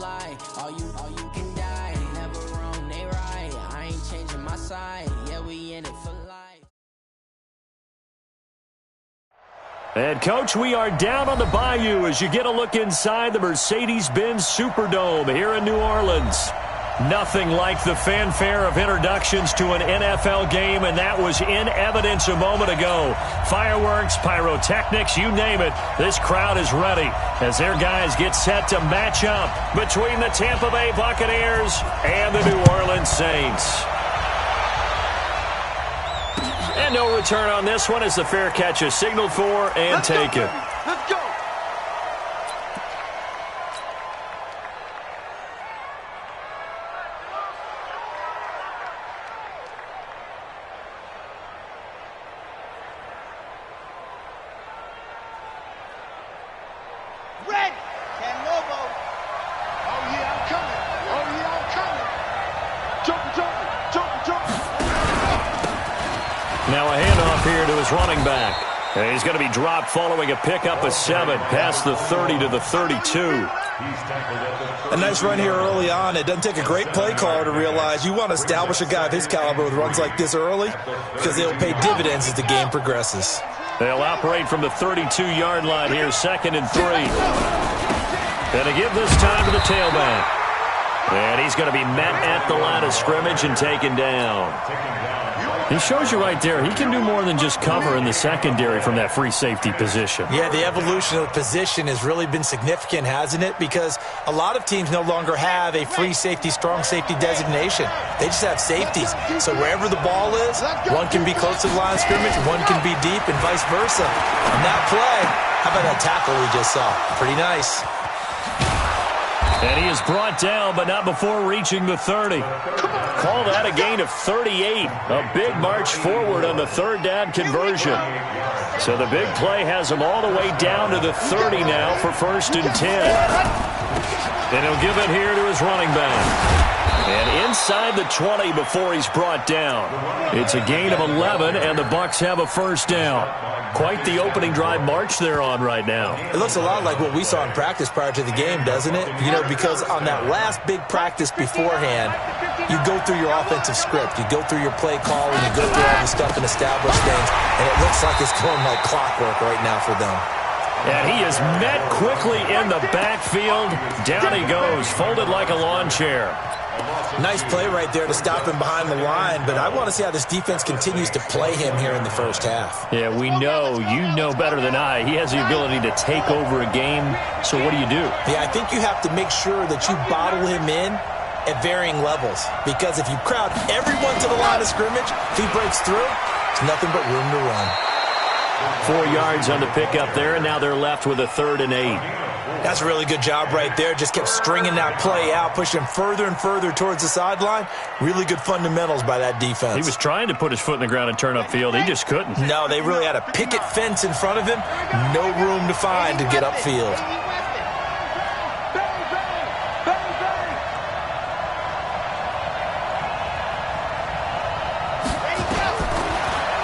lie. All you can die. Never wrong, they right. I ain't changing my side. Yeah, we in it for life. And, Coach, we are down on the Bayou as you get a look inside the Mercedes-Benz Superdome here in New Orleans. Nothing like the fanfare of introductions to an NFL game, and that was in evidence a moment ago. Fireworks, pyrotechnics, you name it. This crowd is ready as their guys get set to match up between the Tampa Bay Buccaneers and the New Orleans Saints. And no return on this one as the fair catch is signaled for and taken. Let's go. Ready. Can Lobo. Oh, yeah, I'm coming. Oh, yeah, I'm coming. Jumping. Now a handoff here to his running back. And he's going to be dropped following a pickup of 7 past the 30 to the 32. A nice run here early on. It doesn't take a great play caller to realize you want to establish a guy of his caliber with runs like this early because they'll pay dividends as the game progresses. They'll operate from the 32-yard line here, 2nd and 3. And to give this time to the tailback. And he's going to be met at the line of scrimmage and taken down. He shows you right there, he can do more than just cover in the secondary from that free safety position. Yeah, the evolution of the position has really been significant, hasn't it? Because a lot of teams no longer have a free safety, strong safety designation. They just have safeties. So wherever the ball is, one can be close to the line of scrimmage, one can be deep, and vice versa. On that play, how about that tackle we just saw? Pretty nice. And he is brought down, but not before reaching the 30. Call that a gain of 38. A big march forward on the third down conversion. So the big play has him all the way down to the 30 now for 1st and 10. And he'll give it here to his running back. And inside the 20 before he's brought down. It's a gain of 11, and the Bucs have a first down. Quite the opening drive march they're on right now. It looks a lot like what we saw in practice prior to the game, doesn't it? You know, because on that last big practice beforehand, you go through your offensive script. You go through your play call, and you go through all the stuff and establish things. And it looks like it's going like clockwork right now for them. And he is met quickly in the backfield. Down he goes, folded like a lawn chair. Nice play right there to stop him behind the line, but I want to see how this defense continues to play him here in the first half. Yeah, we know, you know better than I, he has the ability to take over a game, so what do you do? Yeah, I think you have to make sure that you bottle him in at varying levels, because if you crowd everyone to the line of scrimmage, if he breaks through, there's nothing but room to run. 4 yards on the pickup there, and now they're left with a 3rd and 8. That's a really good job right there. Just kept stringing that play out, pushing him further and further towards the sideline. Really good fundamentals by that defense. He was trying to put his foot in the ground and turn upfield. He just couldn't. No, they really had a picket fence in front of him. No room to find to get upfield.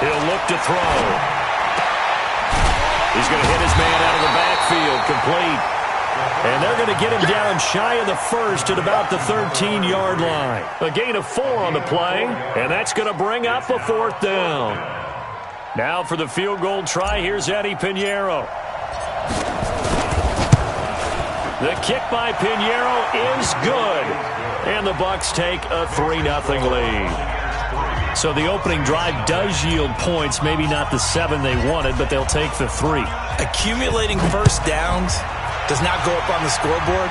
He'll look to throw. He's going to hit his man out of the backfield, complete. And they're going to get him down shy of the 1st at about the 13-yard line. A gain of 4 on the play, and that's going to bring up a 4th down. Now for the field goal try, here's Eddie Pinheiro. The kick by Pinheiro is good. And the Bucs take a 3-0 lead. So the opening drive does yield points, maybe not the 7 they wanted, but they'll take the 3. Accumulating first downs does not go up on the scoreboard,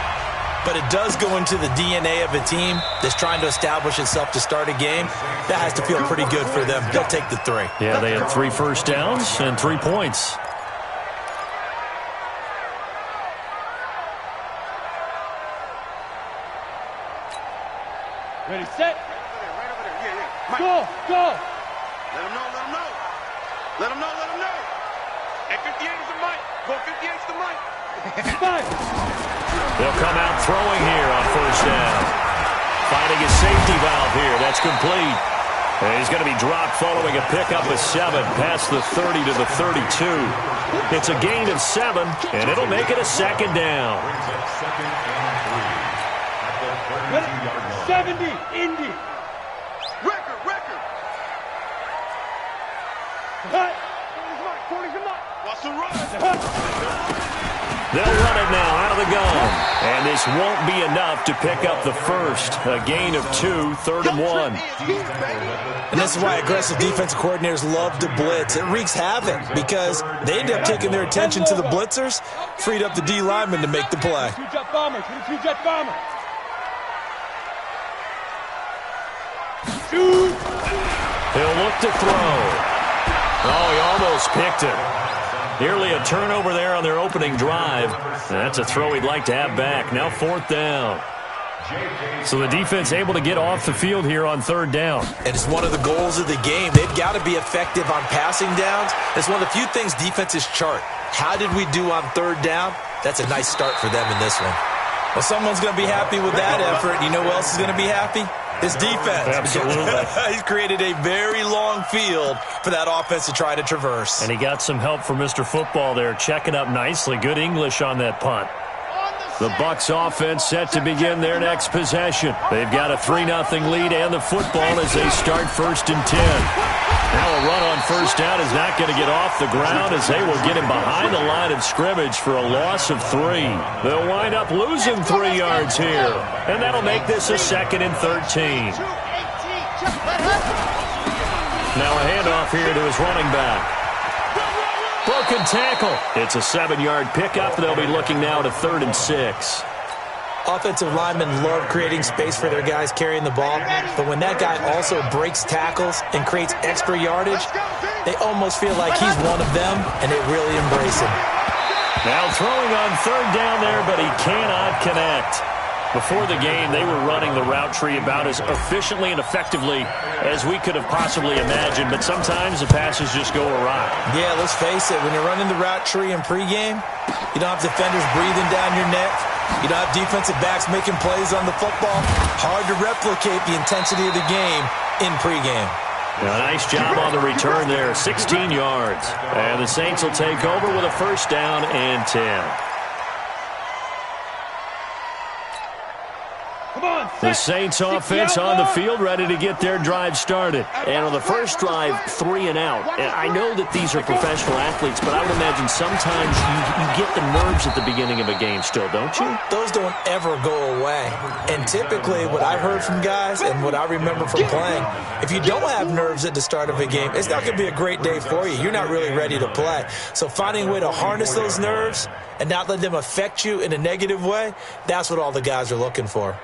but it does go into the DNA of a team that's trying to establish itself to start a game. That has to feel pretty good for them. They'll take the 3. Yeah, they had 3 first downs and 3 points. Ready, set. Go. Let him know. Let him know. At 58 is the mic. Go 58 is the mic. They'll come out throwing here on first down. Finding a safety valve here. That's complete. And he's going to be dropped following a pickup of 7 past the 30 to the 32. It's a gain of 7, and it'll make it a 2nd down. 70, Indy. Record. Cut. 40's the mark. What's the run? They'll run it now out of the gun. And this won't be enough to pick up the first. A gain of 2, 3rd and 1. And this is why aggressive defensive coordinators love to blitz. It wreaks havoc because they end up taking their attention to the blitzers, freed up the D lineman to make the play. 22-jet bomber. 22-jet bomber. Shoot. He'll look to throw. Oh, he almost picked it. Nearly a turnover there on their opening drive. That's a throw he'd like to have back. Now 4th down. So the defense able to get off the field here on 3rd down. And it's one of the goals of the game. They've got to be effective on passing downs. It's one of the few things defenses chart. How did we do on 3rd down? That's a nice start for them in this one. Well, someone's going to be happy with that effort. You know who else is going to be happy? His defense. Absolutely. He's created a very long field for that offense to try to traverse. And he got some help from Mr. Football there, checking up nicely. Good English on that punt. The Bucs offense set to begin their next possession. They've got a 3-0 lead and the football as they start 1st and 10. Now a run on 1st down is not going to get off the ground as they will get him behind the line of scrimmage for a loss of 3. They'll wind up losing 3 yards here. And that'll make this a 2nd and 13. Now a handoff here to his running back. Broken tackle. It's a 7-yard pickup. They'll be looking now to 3rd and 6. Offensive linemen love creating space for their guys carrying the ball, but when that guy also breaks tackles and creates extra yardage, they almost feel like he's one of them, and they really embrace him. Now throwing on 3rd down there, but he cannot connect. Before the game, they were running the route tree about as efficiently and effectively as we could have possibly imagined, but sometimes the passes just go awry. Yeah, let's face it, when you're running the route tree in pregame, you don't have defenders breathing down your neck. You don't have defensive backs making plays on the football. Hard to replicate the intensity of the game in pregame. Now, nice job on the return there, 16 yards. And the Saints will take over with a 1st down and 10. The Saints offense on the field ready to get their drive started. And on the first drive, 3 and out. And I know that these are professional athletes, but I would imagine sometimes you get the nerves at the beginning of a game still, don't you? Those don't ever go away. And typically what I've heard from guys and what I remember from playing, if you don't have nerves at the start of a game, it's not going to be a great day for you. You're not really ready to play. So finding a way to harness those nerves and not let them affect you in a negative way, that's what all the guys are looking for.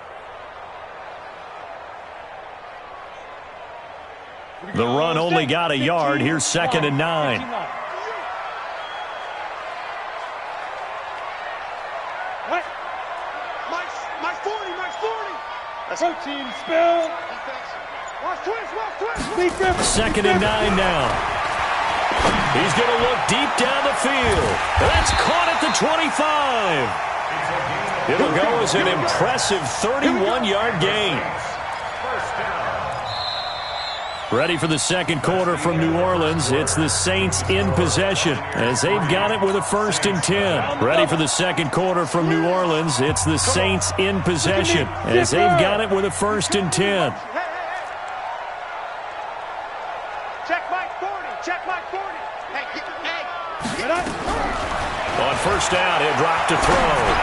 The run only got a yard. Here's 2nd and 9. What? Mike's 40. Protein spill. Watch twist. 2nd and 9 now. He's going to look deep down the field. That's caught at the 25. It'll go as an impressive 31-yard gain. Ready for the second quarter from New Orleans. It's the Saints in possession as they've got it with a 1st and 10. Ready for the second quarter from New Orleans. It's the Saints in possession as they've got it with a 1st and 10. Check Mike 40. Hey. On 1st down, he'll drop to throw.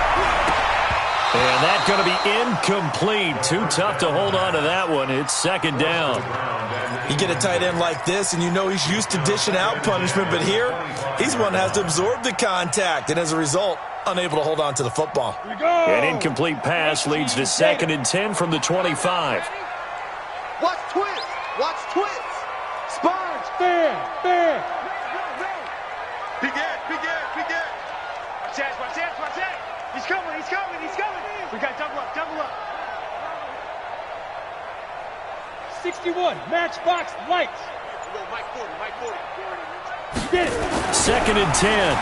And that's going to be incomplete. Too tough to hold on to that one. It's 2nd down. You get a tight end like this, and you know he's used to dishing out punishment, but here, he's one that has to absorb the contact, and as a result, unable to hold on to the football. An incomplete pass leads to 2nd and 10 from the 25. Watch twist. Sponge. Fair. Big Ed. Watch that. He's coming. We got double up. 61, matchbox lights. Mike 40. You did it. 2nd and 10.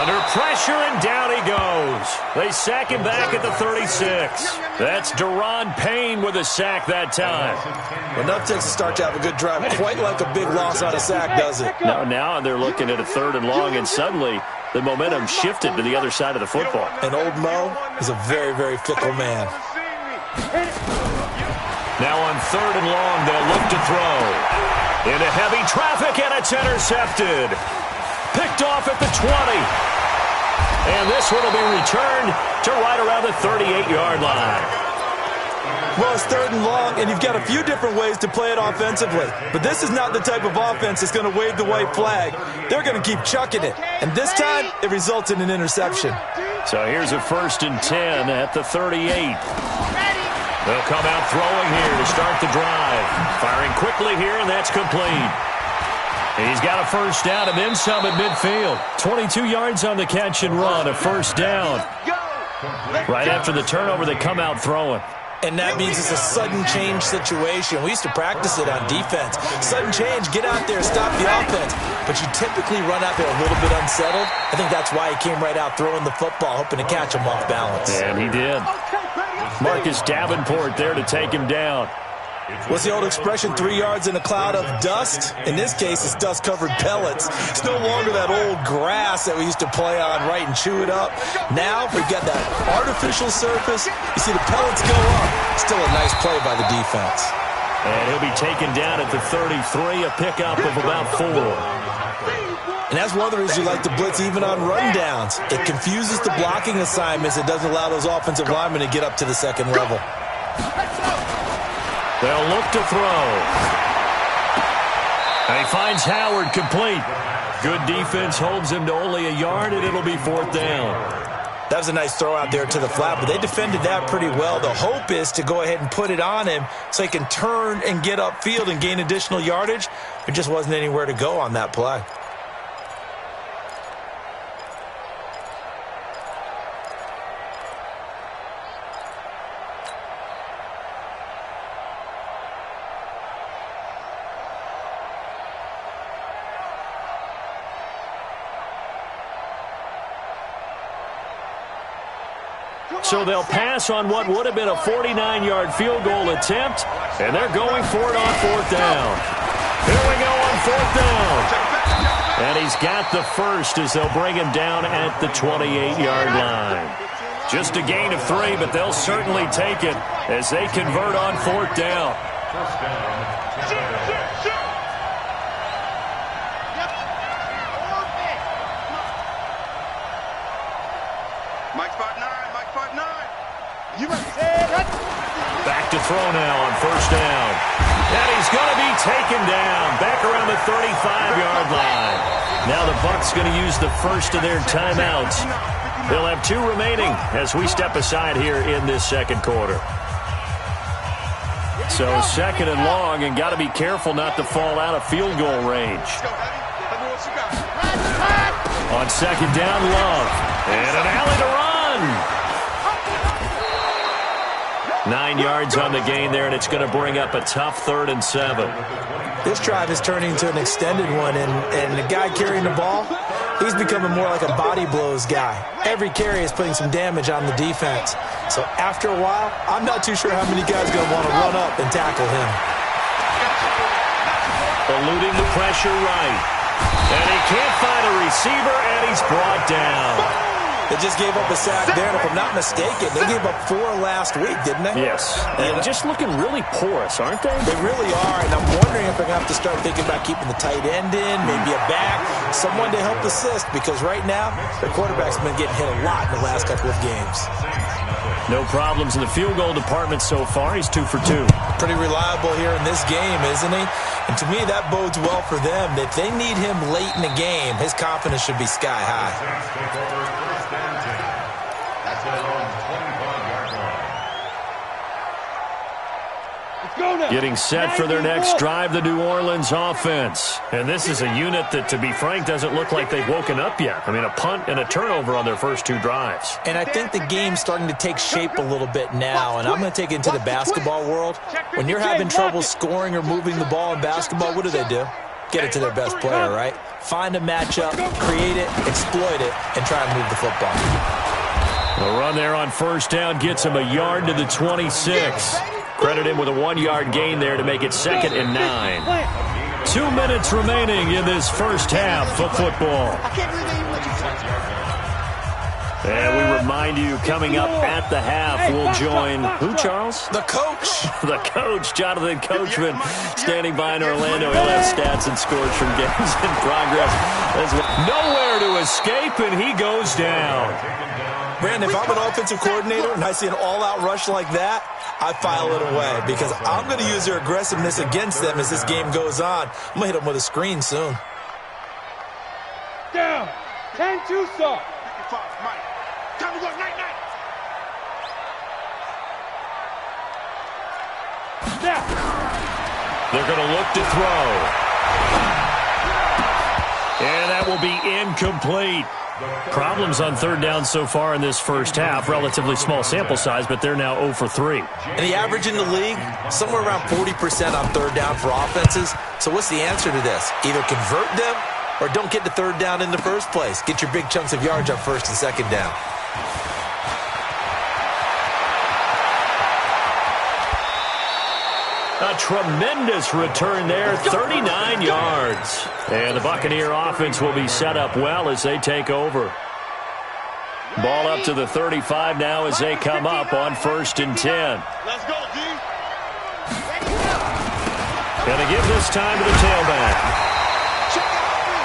Under pressure, and down he goes. They sack him back at the 36. That's Deron Payne with a sack that time. Enough takes to start to have a good drive. Quite like a big loss on a sack, does it? Now they're looking at a 3rd and long, and suddenly the momentum shifted to the other side of the football. And old Mo is a very, very fickle man. Now on 3rd and long, they'll look to throw. Into heavy traffic, and it's intercepted. Picked off at the 20. And this one will be returned to right around the 38-yard line. Well, it's 3rd and long, and you've got a few different ways to play it offensively. But this is not the type of offense that's going to wave the white flag. They're going to keep chucking it. And this time, it results in an interception. So here's a 1st and 10 at the 38. They'll come out throwing here to start the drive. Firing quickly here, and that's complete. And he's got a 1st down and then some at midfield. 22 yards on the catch and run, a 1st down. Right after the turnover, they come out throwing. And that means it's a sudden change situation. We used to practice it on defense. Sudden change, get out there, stop the offense. But you typically run out there a little bit unsettled. I think that's why he came right out throwing the football, hoping to catch him off balance. And he did. Marcus Davenport there to take him down. What's the old expression, 3 yards in a cloud of dust? In this case, it's dust-covered pellets. It's no longer that old grass that we used to play on, right, and chew it up. Now we've got that artificial surface. You see the pellets go up. Still a nice play by the defense. And he'll be taken down at the 33, a pickup of about 4. And that's one of the reasons you like to blitz even on rundowns. It confuses the blocking assignments. It doesn't allow those offensive linemen to get up to the second level. They'll look to throw. And he finds Howard complete. Good defense holds him to only a yard, and it'll be 4th down. That was a nice throw out there to the flat, but they defended that pretty well. The hope is to go ahead and put it on him so he can turn and get upfield and gain additional yardage. There just wasn't anywhere to go on that play. So they'll pass on what would have been a 49-yard field goal attempt, and they're going for it on 4th down. Here we go on 4th down. And he's got the first as they'll bring him down at the 28-yard line. Just a gain of 3, but they'll certainly take it as they convert on 4th down. Back to throw now on 1st down. And he's going to be taken down back around the 35-yard line. Now the Bucs going to use the first of their timeouts. They'll have 2 remaining as we step aside here in this 2nd quarter. So 2nd and long, and got to be careful not to fall out of field goal range. On 2nd down, Love. And an alley to run. 9 yards on the gain there, and it's going to bring up a tough 3rd and 7. This drive is turning into an extended one, and the guy carrying the ball, he's becoming more like a body blows guy. Every carry is putting some damage on the defense. So after a while, I'm not too sure how many guys are going to want to run up and tackle him. Eluding the pressure right. And he can't find a receiver, and he's brought down. They just gave up a sack there, and if I'm not mistaken, they gave up 4 last week, didn't they? Yes. And just looking really porous, aren't they? They really are, and I'm wondering if they're going to have to start thinking about keeping the tight end in, maybe a back, someone to help assist, because right now, their quarterback's been getting hit a lot in the last couple of games. No problems in the field goal department so far. He's 2 for 2. Pretty reliable here in this game, isn't he? And to me, that bodes well for them. If they need him late in the game, his confidence should be sky high. Getting set for their next drive, the New Orleans offense. And this is a unit that, to be frank, doesn't look like they've woken up yet. I mean, a punt and a turnover on their first 2 drives. And I think the game's starting to take shape a little bit now, and I'm going to take it into the basketball world. When you're having trouble scoring or moving the ball in basketball, what do? Get it to their best player, right? Find a matchup, create it, exploit it, and try and move the football. The run there on 1st down gets him a yard to the 26. Credit him with a 1-yard gain there to make it 2nd and 9. 2 minutes remaining in this first half of football. And we remind you, coming up at the half, we'll join who, Charles? The coach. The coach, Jonathan Coachman, standing by in Orlando. He'll have stats and scores from games in progress. There's nowhere to escape, and he goes down. Brandon, if I'm an offensive coordinator and I see an all-out rush like that, I file it away because I'm going to use their aggressiveness against them as this game goes on. I'm going to hit them with a screen soon. Down. 10-2 soft. Mike. Time to work, night. Snap. They're going to look to throw. And that will be incomplete. Problems on third down so far in this first half. Relatively small sample size, but they're now 0 for 3. And the average in the league, somewhere around 40% on third down for offenses. So what's the answer to this? Either convert them or don't get to third down in the first place. Get your big chunks of yards on first and second down. A tremendous return there, 39 yards. And the Buccaneer offense will be set up well as they take over. Ball up to the 35 now as they come up on 1st and 10. Let's go, D. Gonna give this time to the tailback.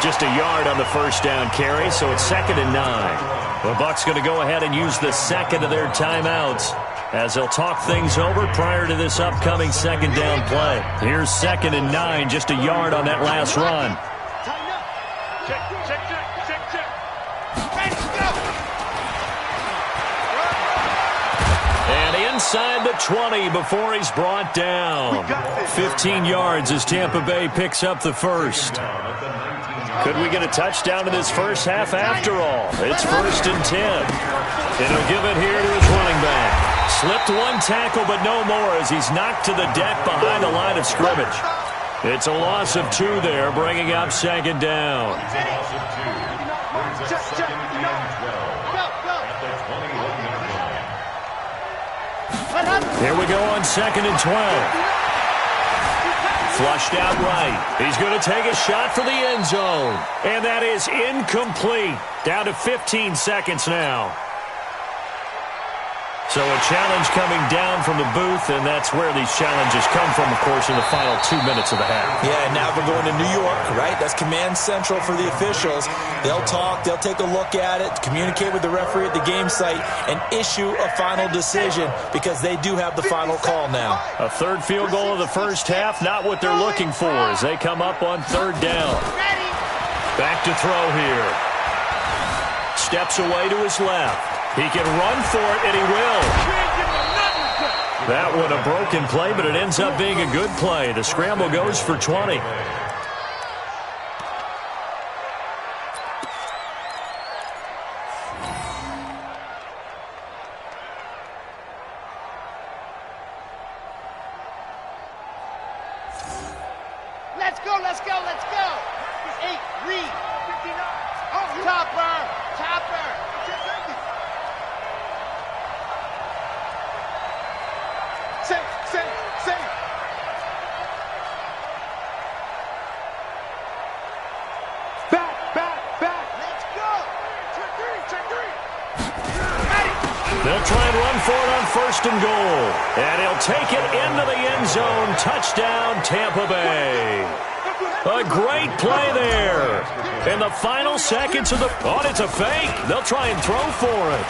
Just a yard on the first down carry, so it's 2nd and 9. The Bucs going to go ahead and use the second of their timeouts as they'll talk things over prior to this upcoming 2nd down play. Here's 2nd and 9, just a yard on that last run. Check. And inside the 20 before he's brought down. 15 yards as Tampa Bay picks up the first. Could we get a touchdown in this first half after all? It's 1st and 10. And he'll give it here to his running back. Slipped one tackle, but no more as he's knocked to the deck behind the line of scrimmage. It's a loss of 2 there, bringing up 2nd down. Here we go on 2nd and 12. Flushed out right. He's going to take a shot for the end zone. And that is incomplete. Down to 15 seconds now. So a challenge coming down from the booth, and that's where these challenges come from, of course, in the final 2 minutes of the half. Yeah, now we're going to New York, right? That's command central for the officials. They'll talk, they'll take a look at it, communicate with the referee at the game site, and issue a final decision because they do have the final call now. A third field goal of the first half, not what they're looking for as they come up on 3rd down. Back to throw here. Steps away to his left. He can run for it, and he will. That one a broken play, but it ends up being a good play. The scramble goes for 20. Let's go. 8, Reed. 59. Oh, Topper. Say. Back. Let's go. Check three. They'll try and run for it on 1st and goal. And he'll take it into the end zone. Touchdown, Tampa Bay. A great play there. In the final seconds of the... Oh, it's a fake. They'll try and throw for it.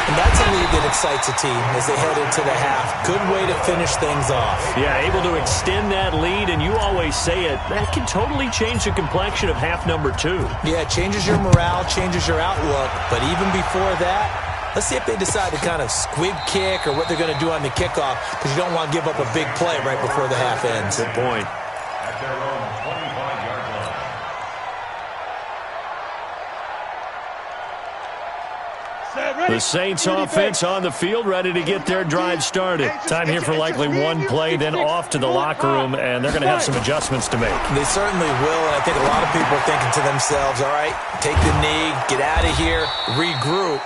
And that's a lead that excites a team as they head into the half. Good way to finish things off. Yeah, able to extend that lead, and you always say it, that can totally change the complexion of half number 2. Yeah, it changes your morale, changes your outlook. But even before that, let's see if they decide to kind of squib kick or what they're going to do on the kickoff because you don't want to give up a big play right before the half ends. Good point. At their own 25-yard line. The Saints offense on the field, ready to get their drive started. Time here for likely one play, then off to the locker room, and they're going to have some adjustments to make. They certainly will, and I think a lot of people are thinking to themselves, all right, take the knee, get out of here, regroup.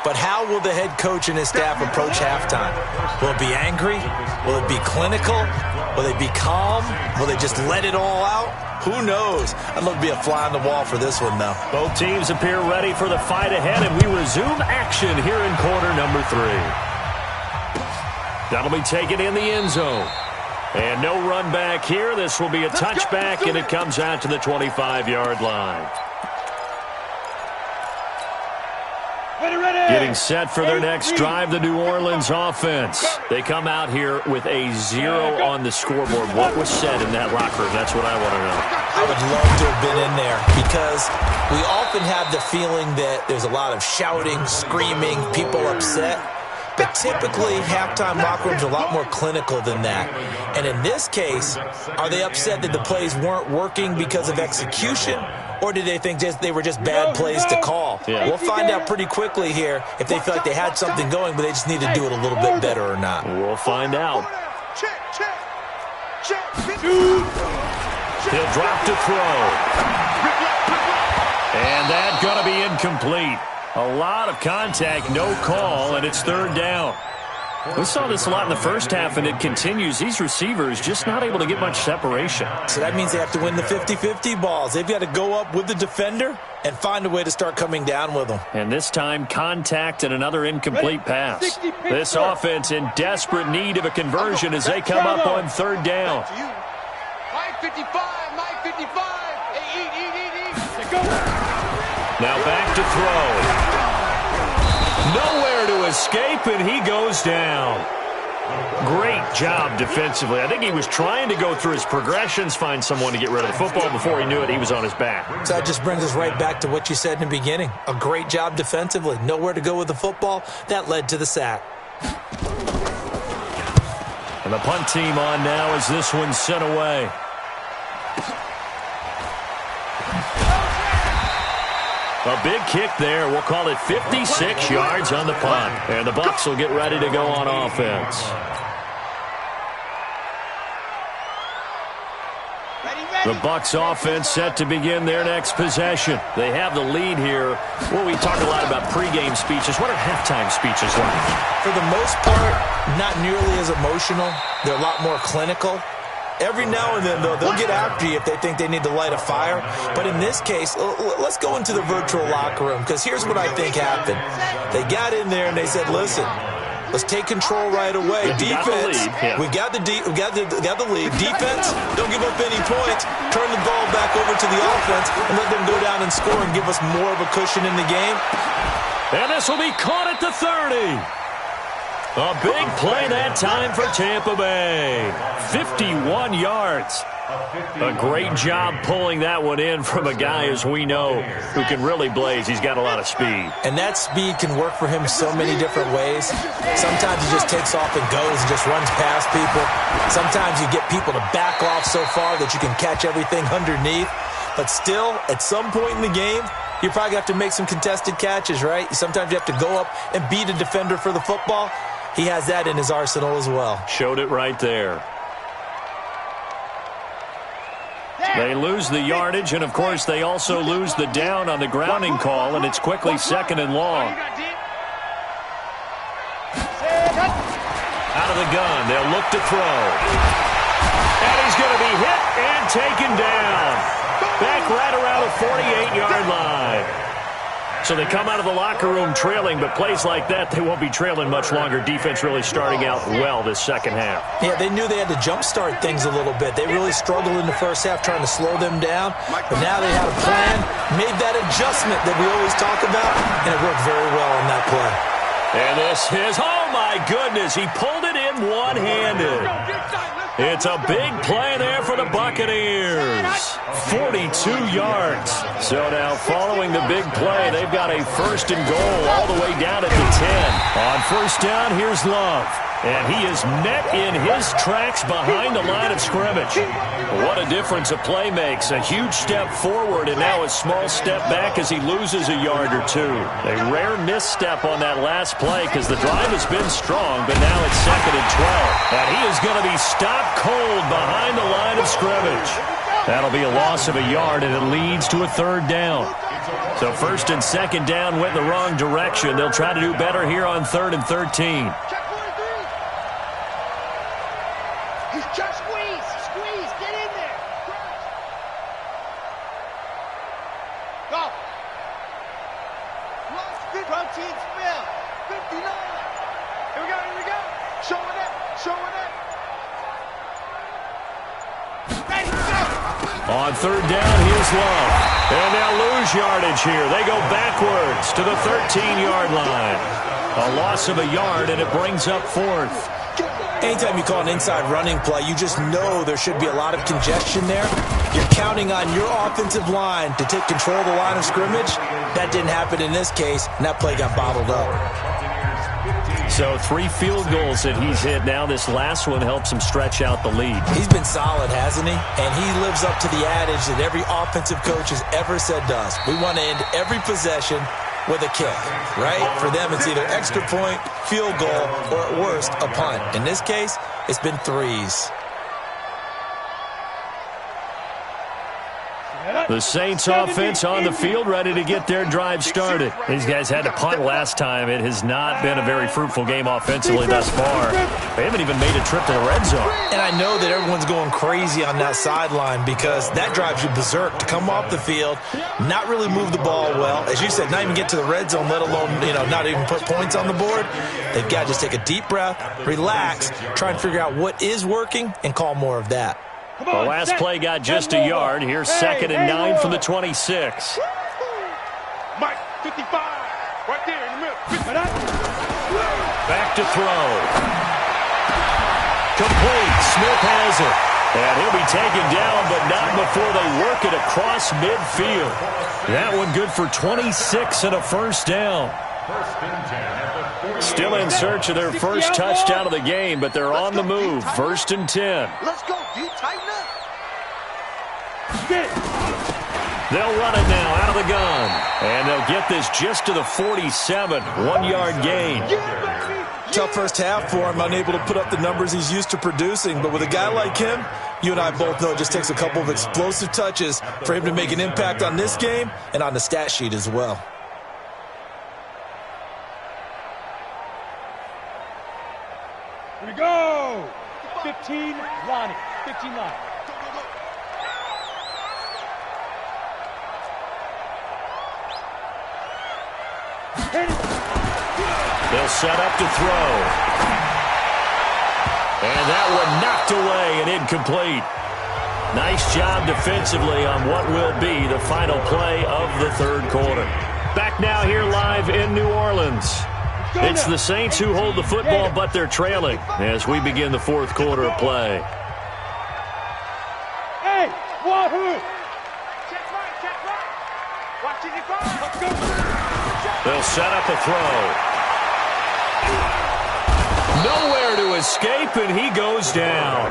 But how will the head coach and his staff approach halftime? Will it be angry? Will it be clinical? Will they be calm? Will they just let it all out? Who knows? I'd love to be a fly on the wall for this one, though. Both teams appear ready for the fight ahead, and we resume action here in quarter number 3. That'll be taken in the end zone. And no run back here. This will be a touchback, and it comes out to the 25-yard line. Getting set for their next drive, the New Orleans offense. They come out here with a 0 on the scoreboard. What was said in that locker room? That's what I want to know. I would love to have been in there because we often have the feeling that there's a lot of shouting, screaming, people upset. But typically, halftime locker rooms are a lot more clinical than that. And in this case, are they upset that the plays weren't working because of execution? Or did they think they were just bad plays to call? Yeah. We'll find out pretty quickly here if they feel like they had something going, but they just need to do it a little bit better or not. We'll find out. He'll drop to throw. And that's going to be incomplete. A lot of contact, no call, and it's third down. We saw this a lot in the first half, and it continues. These receivers just not able to get much separation. So that means they have to win the 50-50 balls. They've got to go up with the defender and find a way to start coming down with them. And this time, contact and another incomplete pass. This offense in desperate need of a conversion as they come up on third down. Mike 55, Mike 55. Hey, eat. Now back to throw. Nowhere to escape, and he goes down. Great job defensively. I think he was trying to go through his progressions, find someone to get rid of the football. Before he knew it, he was on his back. So that just brings us right back to what you said in the beginning. A great job defensively. Nowhere to go with the football. That led to the sack. And the punt team on now as this one's sent away. A big kick there. We'll call it 56 yards on the punt. And the Bucs will get ready to go on offense. The Bucs offense set to begin their next possession. They have the lead here. Well, we talk a lot about pregame speeches. What are halftime speeches like? For the most part, not nearly as emotional. They're a lot more clinical. Every now and then, though, they'll get after you if they think they need to light a fire. But in this case, let's go into the virtual locker room, because here's what I think happened. They got in there and they said, listen, let's take control right away. Defense, we got the lead. Defense, don't give up any points. Turn the ball back over to the offense and let them go down and score and give us more of a cushion in the game. And this will be caught at the 30. A big play that time for Tampa Bay. 51 yards. A great job pulling that one in from a guy, as we know, who can really blaze. He's got a lot of speed. And that speed can work for him so many different ways. Sometimes he just takes off and goes and just runs past people. Sometimes you get people to back off so far that you can catch everything underneath. But still, at some point in the game, you probably have to make some contested catches, right? Sometimes you have to go up and beat a defender for the football. He has that in his arsenal as well. Showed it right there. They lose the yardage, and, of course, they also lose the down on the grounding call, and it's quickly second and long. Out of the gun, they'll look to throw. And he's going to be hit and taken down. Back right around the 48-yard line. So they come out of the locker room trailing, but plays like that, they won't be trailing much longer. Defense really starting out well this second half. Yeah, they knew they had to jumpstart things a little bit. They really struggled in the first half trying to slow them down, but now they had a plan, made that adjustment that we always talk about, and it worked very well on that play. And this is, oh my goodness, he pulled it in one-handed. It's a big play there for the Buccaneers. 42 yards. So now following the big play, they've got a first and goal all the way down at the 10. On first down, here's Love. And he is met in his tracks behind the line of scrimmage. What a difference a play makes. A huge step forward and now a small step back as he loses a yard or two. A rare misstep on that last play because the drive has been strong, but now it's second and 12. And he is going to be stopped cold behind the line of scrimmage. That'll be a loss of a yard, and it leads to a third down. So first and second down went in the wrong direction. They'll try to do better here on 3rd and 13. Just squeeze, get in there. Go. Protein spill. 59. Here we go. Showing it. Ready, go. On 3rd down, here's Love. And they'll lose yardage here. They go backwards to the 13-yard line. A loss of a yard, and it brings up 4th. Anytime you call an inside running play, you just know there should be a lot of congestion there. You're counting on your offensive line to take control of the line of scrimmage. That didn't happen in this case, and that play got bottled up. So 3 field goals that he's hit now. This last one helps him stretch out the lead. He's been solid, hasn't he? And he lives up to the adage that every offensive coach has ever said to us. We want to end every possession with a kick, right? For them, it's either extra point, field goal, or at worst, a punt. In this case, it's been 3s. The Saints offense on the field, ready to get their drive started. These guys had to punt last time. It has not been a very fruitful game offensively thus far. They haven't even made a trip to the red zone. And I know that everyone's going crazy on that sideline because that drives you berserk to come off the field, not really move the ball well. As you said, not even get to the red zone, let alone, not even put points on the board. They've got to just take a deep breath, relax, try and figure out what is working, and call more of that. The last play got just a yard. Here's 2nd and 9 from the 26. Mike, 55. Right there in the middle. Back to throw. Complete. Smith has it. And he'll be taken down, but not before they work it across midfield. That one good for 26 and a first down. Still in search of their first touchdown of the game, but they're on the move. 1st and 10. Let's go, D. Tighten up. They'll run it now out of the gun. And they'll get this just to the 47. 1-yard gain. Tough first half for him, unable to put up the numbers he's used to producing. But with a guy like him, you and I both know it just takes a couple of explosive touches for him to make an impact on this game and on the stat sheet as well. Here we go. 15, Lonnie. 15, Lonnie. They'll set up to throw. And that one knocked away and incomplete. Nice job defensively on what will be the final play of the 3rd quarter. Back now here live in New Orleans. It's the Saints who hold the football, but they're trailing as we begin the 4th quarter of play. Hey, wahoo! They'll set up a throw. Nowhere to escape, and he goes down.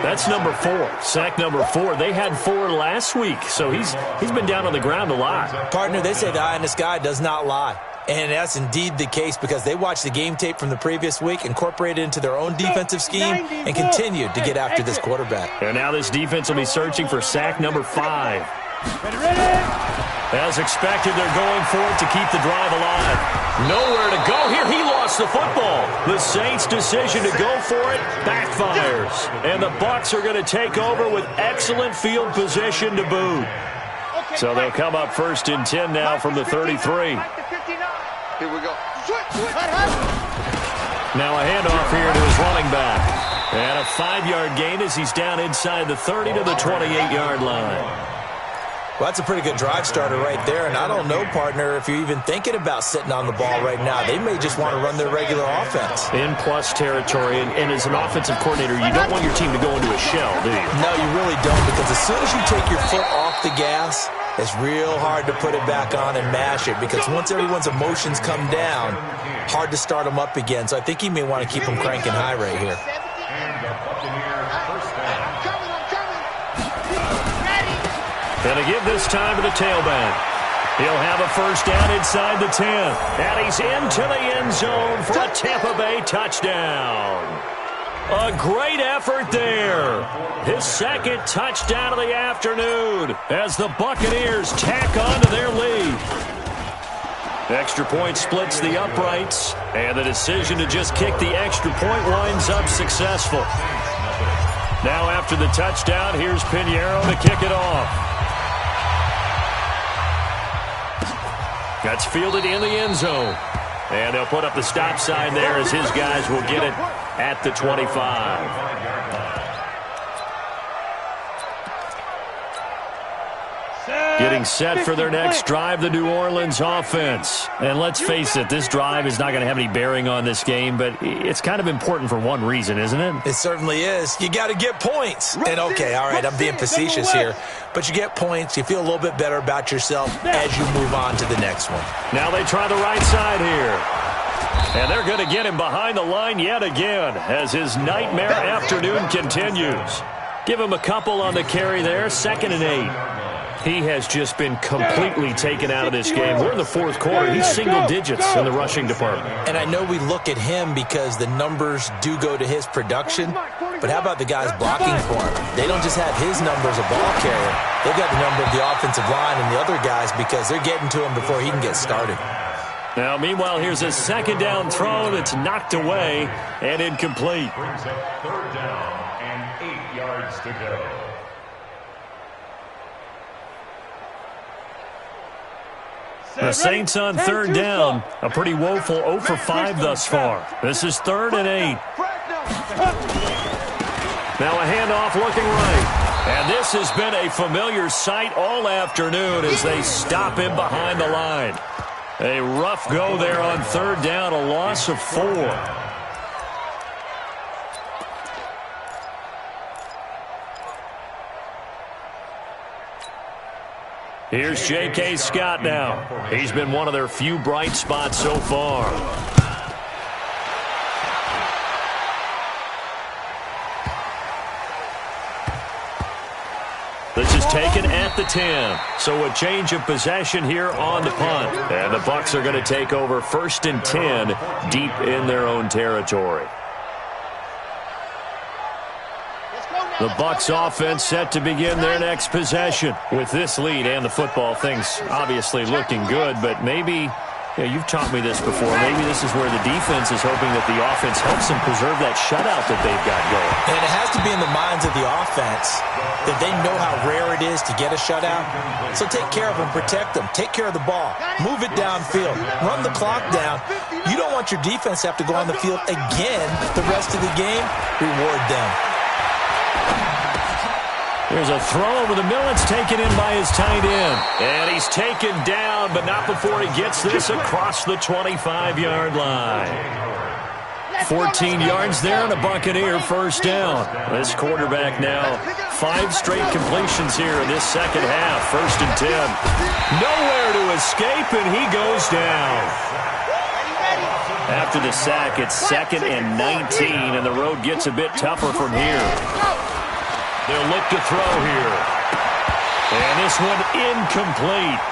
That's number 4, sack number 4. They had 4 last week, so he's been down on the ground a lot. Partner, they say the eye in the sky does not lie. And that's indeed the case because they watched the game tape from the previous week, incorporated it into their own defensive scheme, and continued to get after this quarterback. And now this defense will be searching for sack number 5. As expected, they're going for it to keep the drive alive. Nowhere to go here. He lost the football. The Saints' decision to go for it backfires. And the Bucs are going to take over with excellent field position to boot. So they'll come up 1st and 10 now from the 33. Here we go. Now a handoff here to his running back. And a 5-yard gain as he's down inside the 30 to the 28-yard line. Well, that's a pretty good drive starter right there, and I don't know, partner, if you're even thinking about sitting on the ball right now. They may just want to run their regular offense. In plus territory, and as an offensive coordinator, you don't want your team to go into a shell, do you? No, you really don't, because as soon as you take your foot off the gas, it's real hard to put it back on and mash it, because once everyone's emotions come down, hard to start them up again. So I think he may want to keep them cranking high right here. Gonna give this time to the tailback. He'll have a first down inside the 10. And he's into the end zone for a Tampa Bay touchdown. A great effort there. His second touchdown of the afternoon as the Buccaneers tack on to their lead. Extra point splits the uprights, and the decision to just kick the extra point winds up successful. Now after the touchdown, here's Pinheiro to kick it off. That's fielded in the end zone. And they'll put up the stop sign there as his guys will get it at the 25. Getting set for their next drive, the New Orleans offense. And let's face it, this drive is not going to have any bearing on this game, but it's kind of important for one reason, isn't it? It certainly is. You got to get points. And okay, all right, I'm being facetious here, but you get points, you feel a little bit better about yourself as you move on to the next one. Now they try the right side here. And they're going to get him behind the line yet again as his nightmare afternoon continues. Give him a couple on the carry there, 2nd and 8. He has just been completely taken out of this game. We're in the fourth quarter. He's single digits in the rushing department. And I know we look at him because the numbers do go to his production, but how about the guys blocking for him? They don't just have his number as a ball carrier. They've got the number of the offensive line and the other guys because they're getting to him before he can get started. Now, meanwhile, here's a second down throw that's knocked away and incomplete. Brings up 3rd down and 8 yards to go. The Saints on 3rd down. A pretty woeful 0 for 5 thus far. This is 3rd and 8. Now a handoff looking right. And this has been a familiar sight all afternoon as they stop him behind the line. A rough go there on 3rd down, a loss of 4. Here's J.K. Scott now. He's been one of their few bright spots so far. This is taken at the 10. So a change of possession here on the punt. And the Bucs are going to take over 1st and 10 deep in their own territory. The Bucs offense set to begin their next possession. With this lead and the football, things obviously looking good, but maybe, you've taught me this before, maybe this is where the defense is hoping that the offense helps them preserve that shutout that they've got going. And it has to be in the minds of the offense that they know how rare it is to get a shutout. So take care of them, protect them, take care of the ball, move it downfield, run the clock down. You don't want your defense to have to go on the field again the rest of the game. Reward them. There's a throw over the middle. It's taken in by his tight end. And he's taken down, but not before he gets this across the 25-yard line. 14 yards there and a Buccaneer 1st down. This quarterback now 5 straight completions here in this second half. 1st and 10. Nowhere to escape, and he goes down. After the sack, it's 2nd and 19, and the road gets a bit tougher from here. They'll look to throw here. And this one incomplete.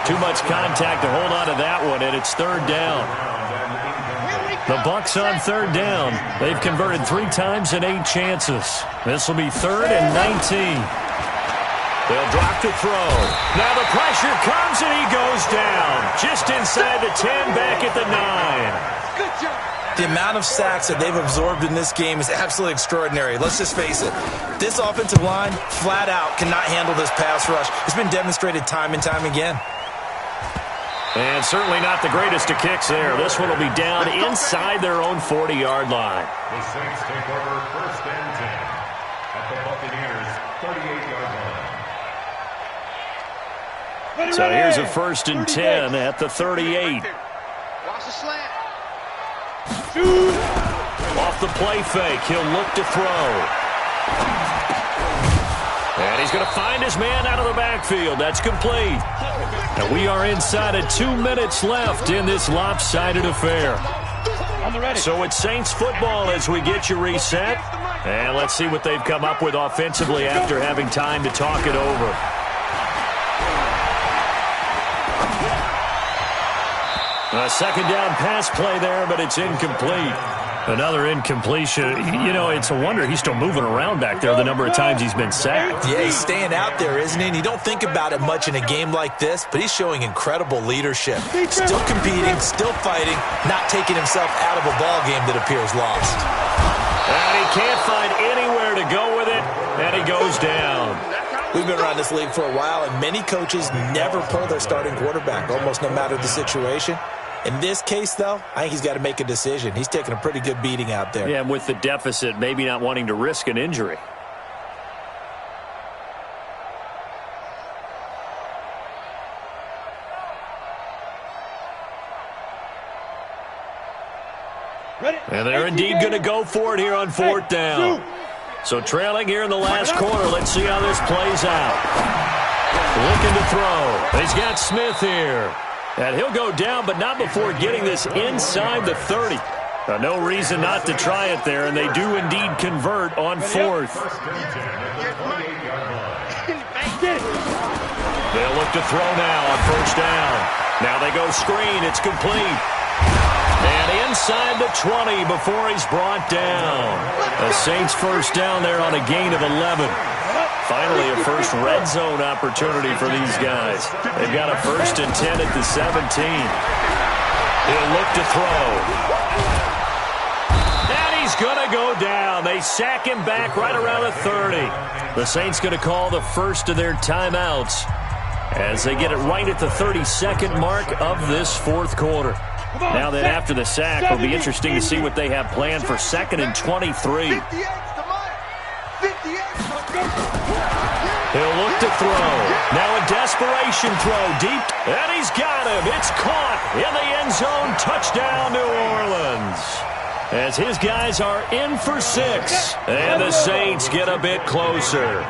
Too much contact to hold on to that one, and it's 3rd down. The Bucs on 3rd down. They've converted 3 times in 8 chances. This will be 3rd and 19. They'll drop to throw. Now the pressure comes, and he goes down. Just inside the 10, back at the 9. Good job. The amount of sacks that they've absorbed in this game is absolutely extraordinary. Let's just face it. This offensive line, flat out, cannot handle this pass rush. It's been demonstrated time and time again. And certainly not the greatest of kicks there. This one will be down inside their own 40-yard line. The Saints take over 1st and 10 at the Buccaneers' 38-yard line. So here's a 1st and 10 at the 38. Watch the slant. Off the play fake, he'll look to throw. And he's going to find his man out of the backfield. That's complete. And we are inside of 2 minutes left in this lopsided affair. So it's Saints football as we get you reset. And let's see what they've come up with offensively after having time to talk it over. A 2nd down pass play there, but it's incomplete. Another incompletion. You know, it's a wonder he's still moving around back there the number of times he's been sacked. Yeah, he's staying out there, isn't he? And you don't think about it much in a game like this, but he's showing incredible leadership. Still competing, still fighting, not taking himself out of a ball game that appears lost. And he can't find anywhere to go with it, and he goes down. We've been around this league for a while, and many coaches never pull their starting quarterback, almost no matter the situation. In this case, though, I think he's got to make a decision. He's taking a pretty good beating out there. Yeah, and with the deficit, maybe not wanting to risk an injury. And they're indeed going to go for it here on fourth down. So trailing here in the last quarter. Let's see how this plays out. Looking to throw. He's got Smith here. And he'll go down, but not before getting this inside the 30. No reason not to try it there, and they do indeed convert on fourth. They'll look to throw now on first down. Now they go screen. It's complete. And inside the 20 before he's brought down. The Saints first down there on a gain of 11. Finally, a first red zone opportunity for these guys. They've got a 1st and 10 at the 17. He'll look to throw. And he's going to go down. They sack him back right around the 30. The Saints going to call the first of their timeouts as they get it right at the 32nd mark of this fourth quarter. Now that after the sack, it'll be interesting to see what they have planned for 2nd and 23. He'll look to throw. Now a desperation throw deep. And he's got him. It's caught in the end zone. Touchdown, New Orleans. As his guys are in for 6. And the Saints get a bit closer.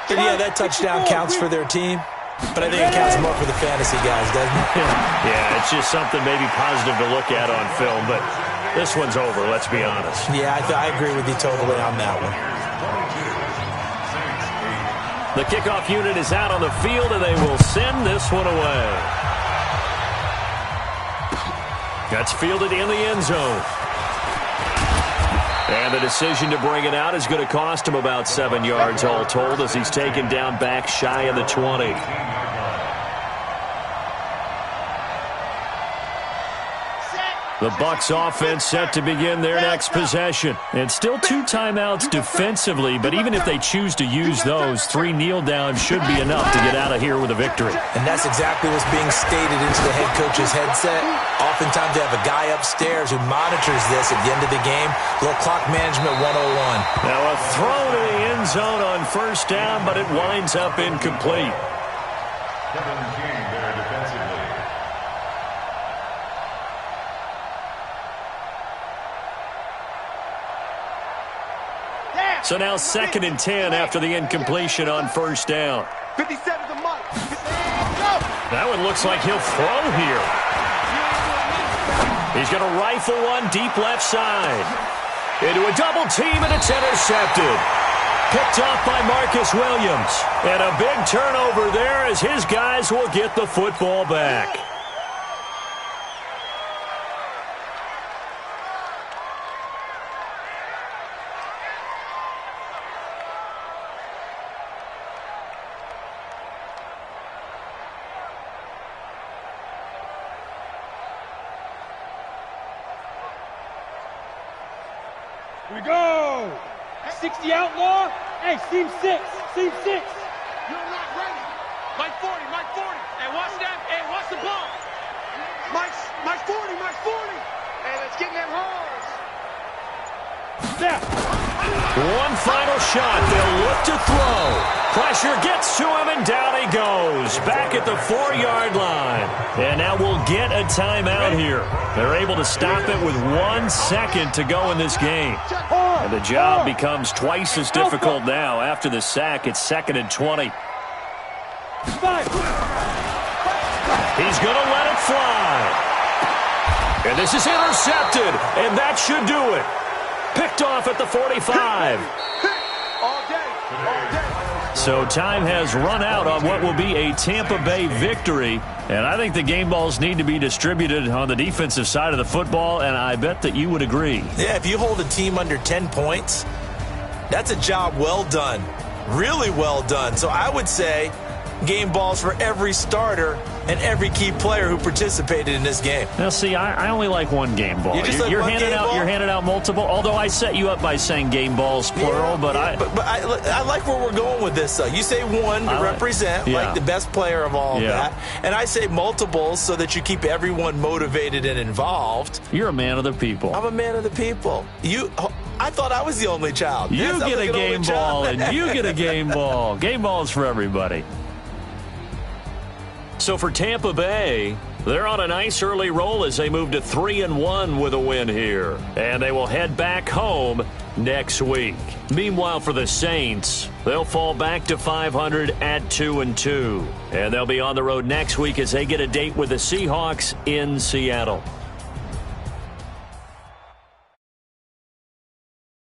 And yeah, that touchdown counts for their team. But I think it counts more for the fantasy guys, doesn't it? Yeah, it's just something maybe positive to look at on film. But this one's over, let's be honest. Yeah, I agree with you totally on that one. The kickoff unit is out on the field, and they will send this one away. That's fielded in the end zone. And the decision to bring it out is going to cost him about 7 yards all told as he's taken down back shy of the 20. The Bucs offense set to begin their next possession. And still 2 timeouts defensively, but even if they choose to use those, 3 kneel downs should be enough to get out of here with a victory. And that's exactly what's being stated into the head coach's headset. Oftentimes they have a guy upstairs who monitors this at the end of the game. A little clock management 101. Now a throw to the end zone on first down, but it winds up incomplete. So now 2nd and 10 after the incompletion on first down. 57 to Mike. That one looks like he'll throw here. He's going to rifle one deep left side. Into a double team, and it's intercepted. Picked off by Marcus Williams. And a big turnover there as his guys will get the football back. Here we go. 60 outlaw. Hey, seam 6. Seam 6. You're not ready. Mike 40, Mike 40. Hey, watch that. Hey, watch the ball. Mike 40, Mike 40. Hey, let's get in them holes. Snap. One final shot. They'll look to throw. Pressure gets to him, and down he goes. Back at the 4-yard line. And now we'll get a timeout here. They're able to stop it with 1 second to go in this game. And the job becomes twice as difficult now. After the sack, it's 2nd and 20. He's going to let it fly. And this is intercepted. And that should do it. Picked off at the 45. All day. All day. So time has run out on what will be a Tampa Bay victory. And I think the game balls need to be distributed on the defensive side of the football, and I bet that you would agree. Yeah, if you hold a team under 10 points, that's a job well done. Really well done. So I would say game balls for every starter and every key player who participated in this game. Now, see, I only like one game ball. You're handing out multiple, although I set you up by saying game balls, plural. But I like where we're going with this, though. You say one to represent, like the best player of all of that. And I say multiples so that you keep everyone motivated and involved. You're a man of the people. I'm a man of the people. I thought I was the only child. You get a game ball, and you get a game ball. Game balls for everybody. So for Tampa Bay, they're on a nice early roll as they move to 3-1 with a win here. And they will head back home next week. Meanwhile, for the Saints, they'll fall back to 500 at 2-2. And they'll be on the road next week as they get a date with the Seahawks in Seattle.